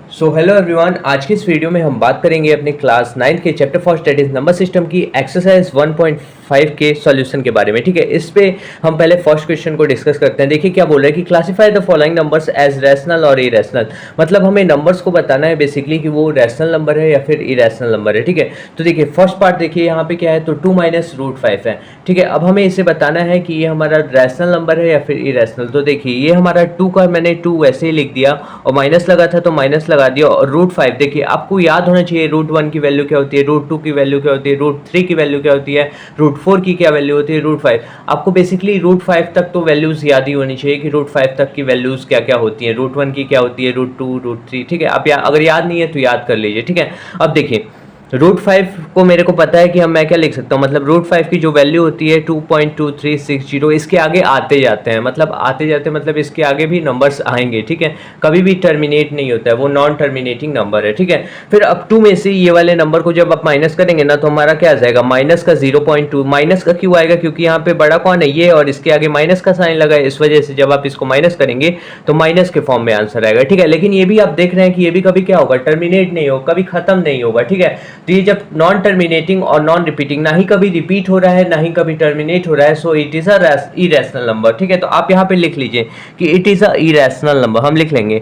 So hello everyone, आज की इस वीडियो में हम बात करेंगे अपने क्लास 9 के chapter first that is number system की एक्सरसाइज 1.5 के सॉल्यूशन के बारे में। ठीक है, इस पे हम पहले फर्स्ट क्वेश्चन को डिस्कस करते हैं। देखिए क्या बोल रहा है कि classify the following numbers as rational और इरेशनल। मतलब हमें नंबर्स को बताना है बेसिकली कि वो रैशनल नंबर है या फिर इरेशनल नंबर है। ठीक है, तो देखिए फर्स्ट पार्ट देखिए यहाँ पे क्या है, तो 2 माइनस रूट 5 है। ठीक है, अब हमें इसे बताना है कि ये हमारा रैशनल नंबर है या फिर इरेशनल। तो देखिए ये हमारा 2 का मैंने 2 वैसे ही लिख दिया और माइनस लगा था तो माइनस लगा दिया। और रूट 5 देखिए आपको याद होना चाहिए रूट 1 की वैल्यू क्या होती है, रूट 2 की वैल्यू क्या होती है, रूट 3 की वैल्यू क्या होती है, रूट 4 की क्या वैल्यू होती है, रूट 5। आपको बेसिकली रूट 5 तक तो वैल्यूज याद ही होनी चाहिए कि रूट 5 तक की वैल्यूज क्या क्या होती हैं, रूट 1 की क्या होती है, रूट 2, रूट 3। ठीक है, आप अगर याद नहीं है तो याद कर लीजिए। ठीक है, अब देखिए रूट 5 को मेरे को पता है कि हम मैं क्या लिख सकता हूँ, मतलब रूट 5 की जो वैल्यू होती है 2.2360, इसके आगे आते जाते हैं, मतलब आते जाते हैं मतलब इसके आगे भी नंबर्स आएंगे। ठीक है, कभी भी टर्मिनेट नहीं होता है, वो नॉन टर्मिनेटिंग नंबर है। ठीक है, फिर अब 2 में से ये वाले नंबर को जब आप माइनस करेंगे ना तो हमारा क्या आ जाएगा, माइनस का 0.2। माइनस का क्यों आएगा, क्योंकि यहाँ पे बड़ा कौन है, ये, और इसके आगे माइनस का साइन लगा है, इस वजह से जब आप इसको माइनस करेंगे तो माइनस के फॉर्म में आंसर आएगा। ठीक है, लेकिन ये भी आप देख रहे हैं कि ये भी कभी क्या होगा, टर्मिनेट नहीं होगा, कभी खत्म नहीं होगा। ठीक है, तो ये जब नॉन टर्मिनेटिंग और नॉन रिपीटिंग, ना ही कभी रिपीट हो रहा है ना ही कभी टर्मिनेट हो रहा है, so it is a irrational number. ठीक है, तो आप यहाँ पे लिख लीजिए कि it is a irrational number. हम लिख लेंगे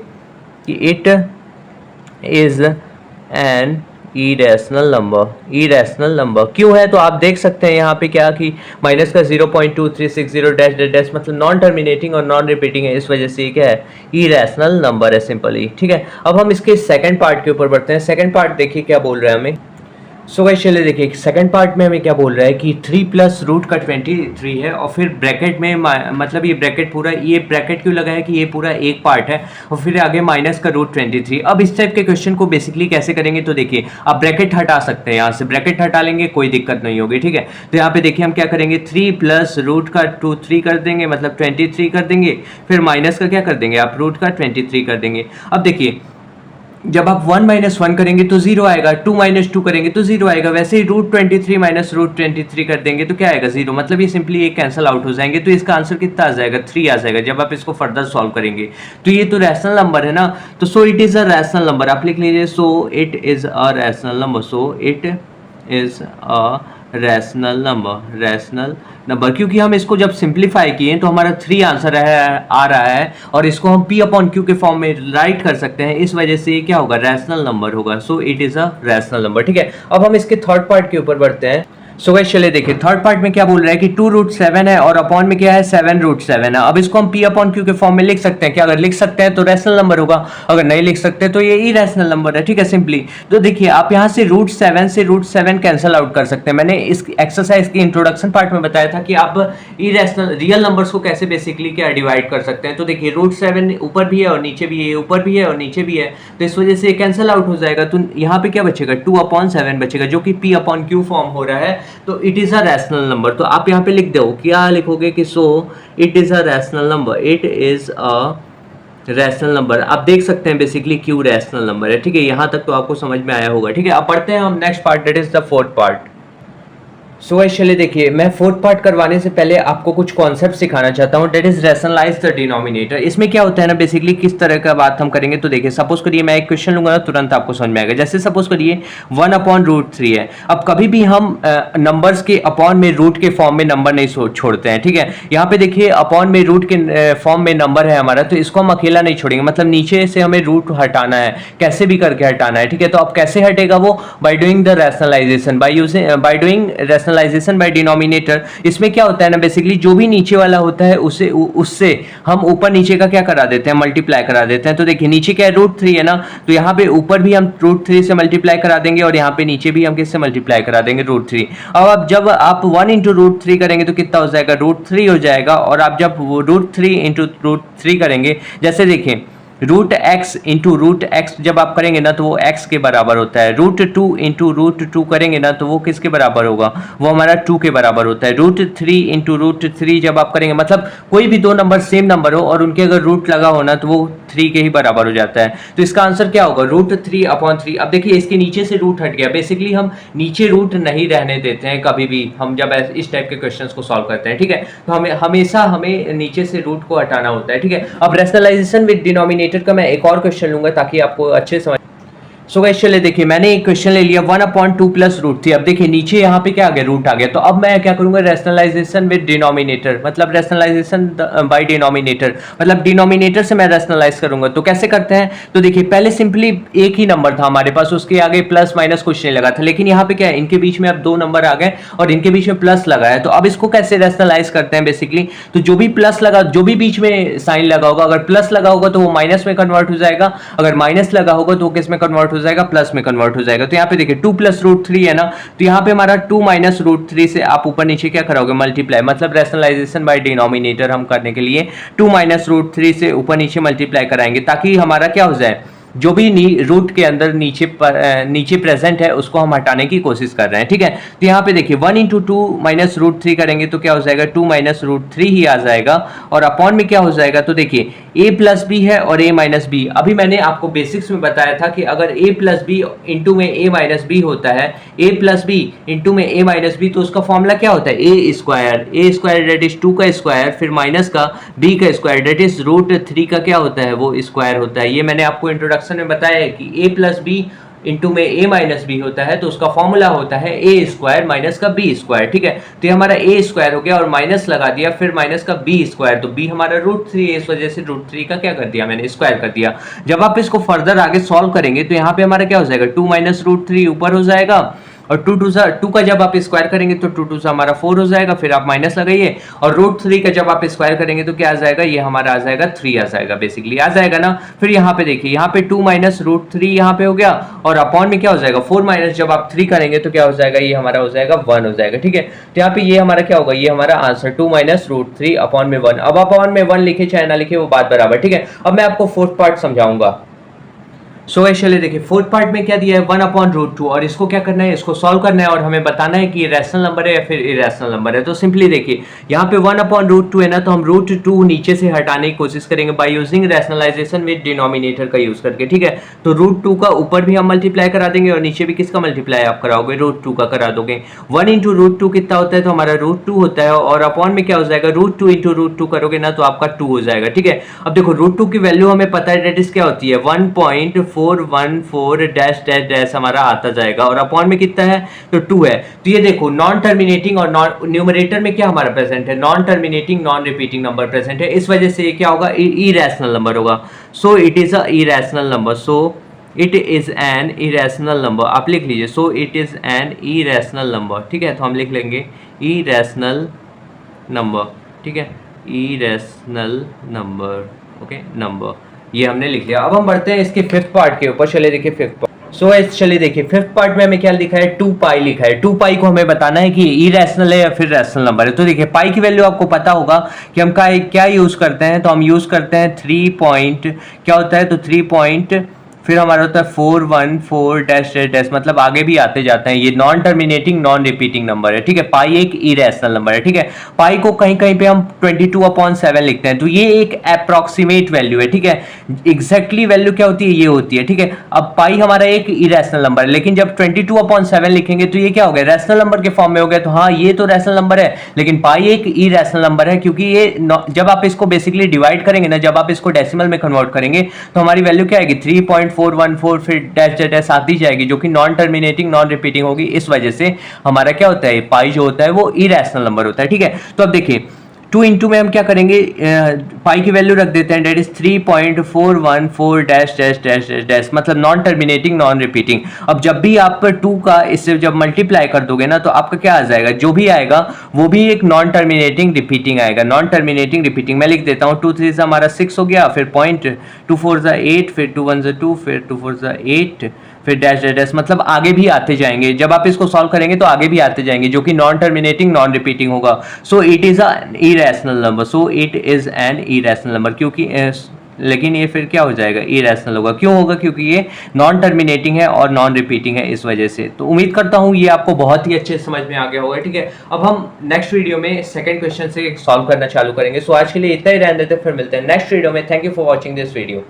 कि it is an irrational number. Irrational number क्यों है, तो आप देख सकते हैं यहाँ पे क्या कि माइनस का 0.2360 डैश डैश डैश, मतलब नॉन टर्मिनेटिंग और नॉन रिपीटिंग है, इस वजह से क्या है, इरेशनल नंबर है सिंपली। ठीक है, अब हम इसके सेकंड पार्ट के ऊपर बढ़ते हैं। सेकंड पार्ट देखिए क्या बोल रहा है हमें। सो गाइस चलिए देखिए सेकंड पार्ट में हमें क्या बोल रहा है कि 3 प्लस रूट का 23 है और फिर ब्रैकेट में मतलब ये ब्रैकेट पूरा, ये ब्रैकेट क्यों लगा है कि ये पूरा एक पार्ट है और फिर आगे माइनस का रूट 23। अब इस टाइप के क्वेश्चन को बेसिकली कैसे करेंगे, तो देखिए आप ब्रैकेट हटा सकते हैं, यहाँ से ब्रैकेट हटा लेंगे, कोई दिक्कत नहीं होगी। ठीक है, तो यहाँ पे देखिए हम क्या करेंगे, 3 प्लस रूट का 23 कर देंगे, मतलब 23 कर देंगे, फिर माइनस का क्या कर देंगे आप, रूट का 23 कर देंगे। अब देखिए जब आप 1 माइनस 1 करेंगे तो 0 आएगा, 2 माइनस 2 करेंगे तो 0 आएगा, वैसे ही रूट 23 माइनस रूट 23 कर देंगे तो क्या आएगा, 0। मतलब ये सिंपली एक कैंसिल आउट हो जाएंगे, तो इसका आंसर कितना आ जाएगा, 3 आ जाएगा जब आप इसको फर्दर सॉल्व करेंगे। तो ये तो रैशनल नंबर है ना, तो so it is a rational number. आप लिख लीजिए so it is a rational number, so it is a rational number. Rational number क्योंकि हम इसको जब सिंप्लीफाई किए तो हमारा 3 आंसर आ रहा है और इसको हम p अपॉन q के फॉर्म में राइट कर सकते हैं, इस वजह से ये क्या होगा, रैशनल नंबर होगा। So it is a rational number. ठीक है, अब हम इसके थर्ड पार्ट के ऊपर बढ़ते हैं। सो गाइस चलिए देखिए थर्ड पार्ट में क्या बोल रहा है कि 2 रूट 7 है और अपॉन में क्या है, 7 रूट 7 है। अब इसको हम p अपॉन q के फॉर्म में लिख सकते हैं क्या, अगर लिख सकते हैं तो रैशनल नंबर होगा, अगर नहीं लिख सकते तो ये इरेशनल नंबर है। ठीक है, सिंपली तो देखिए आप यहाँ से रूट 7 कैंसिल आउट कर सकते हैं। मैंने इस एक्सरसाइज के इंट्रोडक्शन पार्ट में बताया था कि आप इरेशनल रियल नंबर्स को कैसे बेसिकली क्या डिवाइड कर सकते हैं। तो देखिए रूट 7 ऊपर भी है और नीचे भी है, ऊपर भी है और नीचे भी है, तो इस वजह से कैंसिल आउट हो जाएगा। तो यहाँ पे क्या बचेगा, 2 अपॉन 7 बचेगा जो कि p अपॉन q फॉर्म हो रहा है, तो it is a rational number. तो आप यहाँ पे लिख दो, क्या लिखोगे कि so it is a rational number, it is a rational number. आप देख सकते हैं बेसिकली क्यों रैशनल नंबर है। ठीक है, यहाँ तक तो आपको समझ में आया होगा। ठीक है, अब पढ़ते हैं हम next part, that is the fourth part. So guys चलिए देखिए मैं फोर्थ पार्ट करवाने से पहले आपको कुछ कॉन्सेप्ट सिखाना चाहता हूँ, that is rationalise the denominator. इसमें क्या होता है ना बेसिकली किस तरह का बात हम करेंगे, तो देखिए सपोज करिए मैं एक क्वेश्चन लूंगा ना तुरंत आपको समझ में आएगा। जैसे सपोज करिए 1 अपॉन रूट 3 है। अब कभी भी हम नंबर्स के अपॉन में रूट के फॉर्म में नंबर नहीं छोड़ते हैं। ठीक है, यहाँ पे देखिए अपॉन में रूट के फॉर्म में नंबर है हमारा, तो इसको हम अकेला नहीं छोड़ेंगे, मतलब नीचे से हमें रूट हटाना है, कैसे भी करके हटाना है। ठीक है, तो अब कैसे हटेगा वो, by doing the rationalisation, by doing rationalisation by denominator. इसमें क्या होता है ना बेसिकली जो भी नीचे वाला होता है उससे हम ऊपर नीचे का क्या करा देते हैं, मल्टीप्लाई करा देते हैं। तो देखिए नीचे क्या है, रूट 3 है ना, तो यहाँ पे ऊपर भी हम रूट 3 से मल्टीप्लाई करा देंगे और यहाँ पे नीचे भी हम किससे मल्टीप्लाई करा देंगे, रूट 3। अब जब आप 1 इंटू रूट 3 करेंगे तो कितना हो जाएगा, रूट 3 हो जाएगा। और आप जब रूट 3 इंटू रूट 3 करेंगे, जैसे देखिए root X into root X जब आप करेंगे ना तो वो एक्स के बराबर होता है। रूट 2 इंटू रूट 2 करेंगे ना तो वो किसके बराबर होगा, वो हमारा 2 के बराबर होता है। रूट 3 इंटू रूट 3 जब आप करेंगे, मतलब कोई भी दो नंबर सेम नंबर हो और उनके अगर रूट लगा हो ना तो वो 3 के ही बराबर हो जाता है। तो इसका आंसर क्या होगा, रूट 3 अपॉन 3। अब देखिए इसके नीचे से रूट हट गया, बेसिकली हम नीचे रूट नहीं रहने देते हैं कभी भी, हम जब इस टाइप के क्वेश्चंस को सॉल्व करते हैं। ठीक है, तो हमें हमेशा नीचे से रूट को हटाना होता है। ठीक है, अब रैशनलाइजेशन विद डिनोमिनेटर डिनोमिनेटर का मैं एक और क्वेश्चन लूंगा ताकि आपको अच्छे समझ। सो गाइस चलिए देखिए मैंने एक क्वेश्चन ले लिया 1/2 प्लस रूट थी। अब देखिए नीचे यहाँ पे क्या आ गया, रूट आ गया। तो अब मैं क्या करूंगा, रैशनलाइजेशन विद डिनोमिनेटर, मतलब रैशनलाइजेशन बाय डिनोमिनेटर, मतलब डिनोमिनेटर से मैं रैशनलाइज करूंगा। तो कैसे करते हैं, तो देखिए पहले सिंपली एक ही नंबर था हमारे पास, उसके आगे प्लस माइनस कुछ नहीं लगा था, लेकिन यहाँ पे क्या है, इनके बीच में अब दो नंबर आ गए और इनके बीच में प्लस लगा है। तो अब इसको कैसे रैशनलाइज करते हैं बेसिकली, तो जो भी प्लस लगा, जो भी बीच में साइन लगा होगा, अगर प्लस लगा होगा तो वो माइनस में कन्वर्ट हो जाएगा, अगर माइनस लगा होगा तो वो किस में कन्वर्ट हो जाएगा, प्लस में कन्वर्ट हो जाएगा। तो यहाँ पे देखिए 2 + √3 है ना, तो यहाँ पे हमारा 2 - √3 से आप ऊपर नीचे क्या कराओगे, मल्टीप्लाई, मतलब रैशनलाइजेशन बाय डिनोमिनेटर हम करने के लिए 2 - √3 से ऊपर नीचे मल्टीप्लाई कराएंगे ताकि हमारा क्या हो जाए, जो भी रूट के अंदर नीचे प्रेजेंट है उसको हम हटाने की कोशिश कर रहे हैं, ठीक है। तो यहाँ पे देखिए 1 × 2 - √3 करेंगे तो क्या हो जाएगा, 2 - √3 ही आ जाएगा, और अपॉन में क्या हो जाएगा, तो देखिए a + b है और a - b। अभी मैंने आपको बेसिक्स में बताया था कि अगर a + b इंटू में a - b होता है, a + b इंटू में a - b, तो उसका फॉर्मूला क्या होता है, a² दैट इज 2 का स्क्वायर, फिर माइनस का b का स्क्वायर दैट इज √3 का क्या होता है, वो स्क्वायर होता है। ये मैंने आपको इंट्रोडक्शन में बताया है कि a + b इंटू में a - b होता है, तो उसका फॉर्मूला होता है a² माइनस का b², ठीक है। तो ये हमारा a² हो गया और माइनस लगा दिया, फिर माइनस का b², तो b हमारा √3 है, इस वजह से √3 का क्या कर दिया मैंने, स्क्वायर कर दिया। जब आप इसको फर्दर आगे सॉल्व करेंगे तो यहाँ पे हमारा क्या हो जाएगा, 2 - √3 ऊपर हो जाएगा, और 2 का जब आप स्क्वायर करेंगे तो 2 हमारा 4 हो जाएगा, फिर आप माइनस लगाइए, और √3 का जब आप स्क्वायर करेंगे तो क्या आ जाएगा, ये हमारा आ जाएगा 3 आ जाएगा, बेसिकली आ जाएगा ना। फिर यहाँ पे देखिए, यहाँ पे 2 - √3 यहाँ पे हो गया, और अपॉन में क्या हो जाएगा, 4 माइनस जब आप 3 करेंगे तो क्या हो जाएगा, ये हमारा हो जाएगा 1 हो जाएगा, ठीक है। तो यहाँ पे ये हमारा क्या होगा, ये हमारा आंसर 2 - √3 अपॉन में 1। अब अपॉन में 1 लिखे चाहे ना लिखे वो बात बराबर, ठीक है। अब मैं आपको फोर्थ पार्ट समझाऊंगा। सो चलिए देखिए फोर्थ पार्ट में क्या दिया है, 1/√2, और इसको क्या करना है, इसको सॉल्व करना है और हमें बताना है कि ये रैशनल नंबर है या फिर इरेशनल नंबर है। तो सिंपली देखिए यहाँ पे 1/√2 है ना, तो हम √2 नीचे से हटाने की कोशिश करेंगे by using rationalisation with denominator का यूज करके, ठीक है। तो √2 का ऊपर भी हम मल्टीप्लाई करा देंगे और नीचे भी किसका मल्टीप्लाई आप कराओगे, √2 का करा दोगे। 1 × √2 कितना होता है, तो हमारा √2 होता है, और अपॉन में क्या हो जाएगा, √2 × √2 करोगे ना तो आपका 2 हो जाएगा, ठीक है। अब देखो √2 की वैल्यू हमें पता है, डेट इज क्या होती है, 1.414 डैश डैश डैश हमारा आता जाएगा, और अपॉन में कितना है, तो 2 है। तो ये देखो नॉन टर्मिनेटिंग और नॉन न्यूमरेटर में क्या हमारा प्रेजेंट है, non terminating non repeating number present है, इस वजह से ये क्या होगा, इरेशनल नंबर होगा। So it is a irrational number, so it is an irrational number, आप लिख लीजिए, so it is an irrational number, ठीक है। तो हम लिख लेंगे इरेशनल नंबर, ठीक है, इरेशनल नंबर, ओके नंबर, ये हमने लिख लिया। अब हम बढ़ते हैं इसके फिफ्थ पार्ट के ऊपर, चले देखिए फिफ्थ पार्ट। सो चलिए देखिए फिफ्थ पार्ट में हमें क्या लिखा है, 2π लिखा है। 2π को हमें बताना है कि इरेशनल है या फिर रैशनल नंबर है। तो देखिए पाई की वैल्यू आपको पता होगा कि हम क्या यूज करते हैं, तो हम यूज करते हैं 3 पॉइंट, क्या होता है, तो 3 पॉइंट, फिर हमारा होता है 414 डैश डैश डैश, मतलब आगे भी आते जाते हैं। ये non terminating non repeating number है, ठीक है। पाई एक इरेशनल नंबर है, ठीक है। पाई को कहीं कहीं पे हम 22/7 लिखते हैं, तो ये एक अप्रॉक्सीमेट वैल्यू है, ठीक है। एग्जैक्टली वैल्यू क्या होती है, ये होती है, ठीक है। अब पाई हमारा एक इरेशनल नंबर है, लेकिन जब 22/7 लिखेंगे तो ये क्या हो गया, रैशनल नंबर के फॉर्म में हो गया। तो हाँ ये तो रैशनल नंबर है, लेकिन पाई एक इरेशनल नंबर है, क्योंकि ये जब आप इसको बेसिकली डिवाइड करेंगे ना, जब आप इसको डेसिमल में कन्वर्ट करेंगे तो हमारी वैल्यू क्या आएगी, 3.414, फिर डैश डैश डैश आती जाएगी, जो कि नॉन टर्मिनेटिंग नॉन रिपीटिंग होगी। इस वजह से हमारा क्या होता है, पाई जो होता है वो इरेशनल नंबर होता है, ठीक है। तो अब देखिए 2 इंटू में हम क्या करेंगे, पाई की वैल्यू रख देते हैं, that is 3.414 dash dash dash dash, मतलब नॉन टर्मिनेटिंग नॉन रिपीटिंग। अब जब भी आप 2 का इससे जब मल्टीप्लाई कर दोगे ना, तो आपका क्या आ जाएगा, जो भी आएगा वो भी एक नॉन टर्मिनेटिंग रिपीटिंग आएगा, नॉन टर्मिनेटिंग रिपीटिंग। मैं लिख देता हूँ, 2 3 हमारा 6 हो गया, फिर पॉइंट, 2 4 8, फिर 2 1 2, फिर 2 4 8, फिर डैश डैश डैश, मतलब आगे भी आते जाएंगे। जब आप इसको सॉल्व करेंगे तो आगे भी आते जाएंगे, जो कि नॉन टर्मिनेटिंग नॉन रिपीटिंग होगा। So it is an irrational number, so it is an irrational number, क्योंकि लेकिन ये फिर क्या हो जाएगा, इरेशनल होगा। क्यों होगा, क्योंकि ये नॉन टर्मिनेटिंग है और नॉन रिपीटिंग है, इस वजह से। तो उम्मीद करता हूँ ये आपको बहुत ही अच्छे समझ में आ गया होगा, ठीक है। अब हम नेक्स्ट वीडियो में सेकंड क्वेश्चन से सॉल्व करना चालू करेंगे। सो आज के लिए इतना ही रहने देते, फिर मिलते हैं नेक्स्ट वीडियो में। Thank you for watching this video.